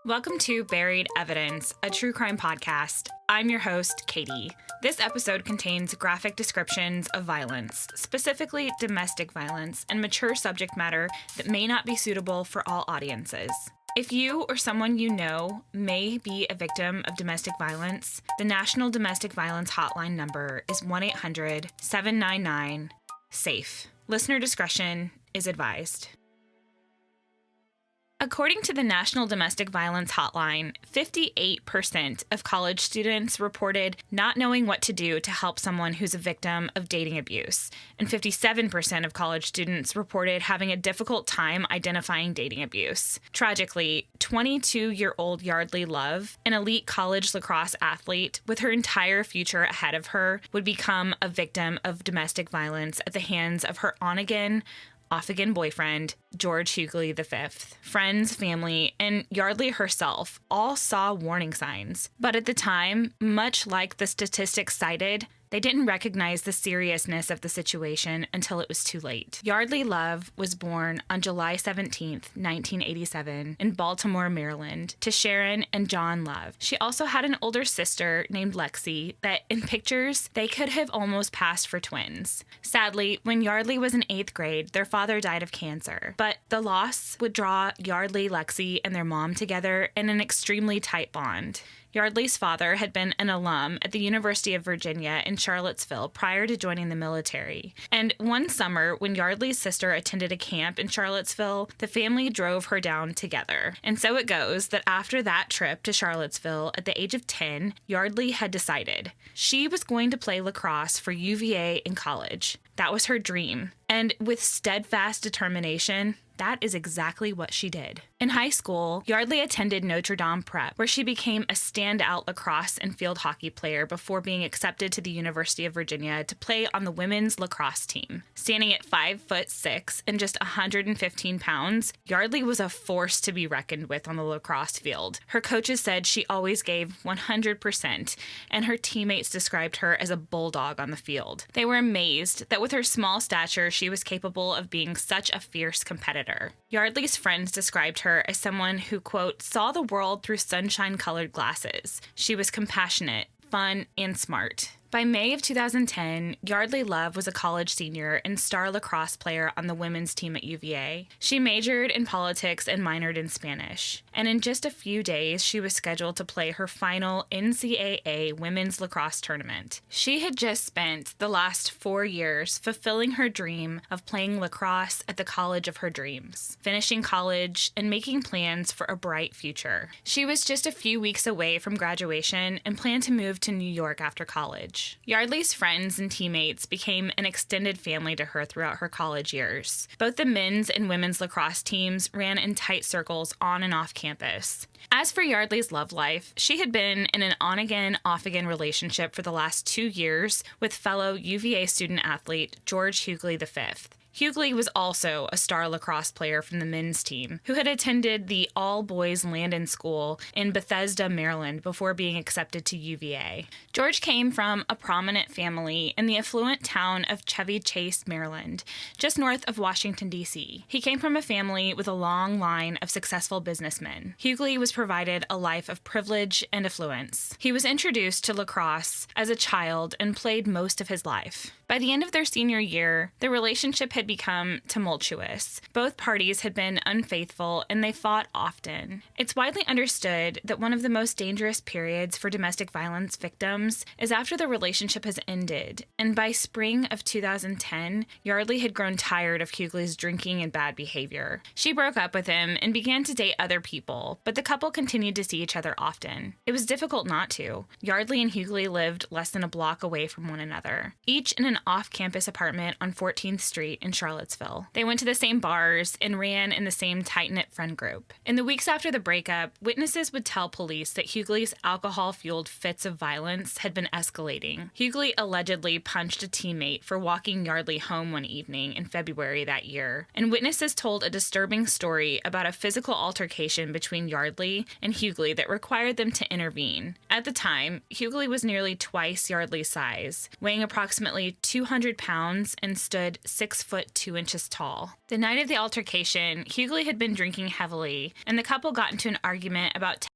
Welcome to Buried Evidence, a true crime podcast. I'm your host, Katie. This episode contains graphic descriptions of violence, specifically domestic violence, and mature subject matter that may not be suitable for all audiences. If you or someone you know may be a victim of domestic violence, the National Domestic Violence Hotline number is 1-800-799-SAFE. Listener discretion is advised. According to the National Domestic Violence Hotline, 58% of college students reported not knowing what to do to help someone who's a victim of dating abuse, and 57% of college students reported having a difficult time identifying dating abuse. Tragically, 22-year-old Yeardley Love, an elite college lacrosse athlete with her entire future ahead of her, would become a victim of domestic violence at the hands of her on-again, off-again boyfriend, George Huguely V. Friends, family, and Yeardley herself all saw warning signs. But at the time, much like the statistics cited, they didn't recognize the seriousness of the situation until it was too late. Yeardley Love was born on July 17, 1987, in Baltimore, Maryland, to Sharon and John Love. She also had an older sister named Lexi that, in pictures, they could have almost passed for twins. Sadly, when Yeardley was in 8th grade, their father died of cancer. But the loss would draw Yeardley, Lexi, and their mom together in an extremely tight bond. Yeardley's father had been an alum at the University of Virginia in Charlottesville prior to joining the military. And one summer, when Yeardley's sister attended a camp in Charlottesville, the family drove her down together. And so it goes that after that trip to Charlottesville, at the age of 10, Yeardley had decided she was going to play lacrosse for UVA in college. That was her dream. And with steadfast determination, that is exactly what she did. In high school, Yeardley attended Notre Dame Prep, where she became a standout lacrosse and field hockey player before being accepted to the University of Virginia to play on the women's lacrosse team. Standing at 5'6" and just 115 pounds, Yeardley was a force to be reckoned with on the lacrosse field. Her coaches said she always gave 100%, and her teammates described her as a bulldog on the field. They were amazed that with her small stature, she was capable of being such a fierce competitor. Yeardley's friends described her as someone who, quote, saw the world through sunshine-colored glasses. She was compassionate, fun, and smart. By May of 2010, Yeardley Love was a college senior and star lacrosse player on the women's team at UVA. She majored in politics and minored in Spanish. And in just a few days, she was scheduled to play her final NCAA women's lacrosse tournament. She had just spent the last 4 years fulfilling her dream of playing lacrosse at the college of her dreams, finishing college and making plans for a bright future. She was just a few weeks away from graduation and planned to move to New York after college. Yeardley's friends and teammates became an extended family to her throughout her college years. Both the men's and women's lacrosse teams ran in tight circles on and off campus. As for Yeardley's love life, she had been in an on-again, off-again relationship for the last 2 years with fellow UVA student athlete George Huguely V. Huguely was also a star lacrosse player from the men's team who had attended the all-boys Landon School in Bethesda, Maryland before being accepted to UVA. George came from a prominent family in the affluent town of Chevy Chase, Maryland, just north of Washington, D.C. He came from a family with a long line of successful businessmen. Huguely was provided a life of privilege and affluence. He was introduced to lacrosse as a child and played most of his life. By the end of their senior year, the relationship had become tumultuous. Both parties had been unfaithful, and they fought often. It's widely understood that one of the most dangerous periods for domestic violence victims is after the relationship has ended, and by spring of 2010, Yeardley had grown tired of Huguely's drinking and bad behavior. She broke up with him and began to date other people, but the couple continued to see each other often. It was difficult not to. Yeardley and Huguely lived less than a block away from one another, each in an off-campus apartment on 14th Street in Charlottesville. They went to the same bars and ran in the same tight-knit friend group. In the weeks after the breakup, witnesses would tell police that Huguely's alcohol-fueled fits of violence had been escalating. Huguely allegedly punched a teammate for walking Yeardley home one evening in February that year, and witnesses told a disturbing story about a physical altercation between Yeardley and Huguely that required them to intervene. At the time, Huguely was nearly twice Yeardley's size, weighing approximately 200 pounds and stood 6'2". foot 2 inches tall. The night of the altercation, Huguely had been drinking heavily, and the couple got into an argument about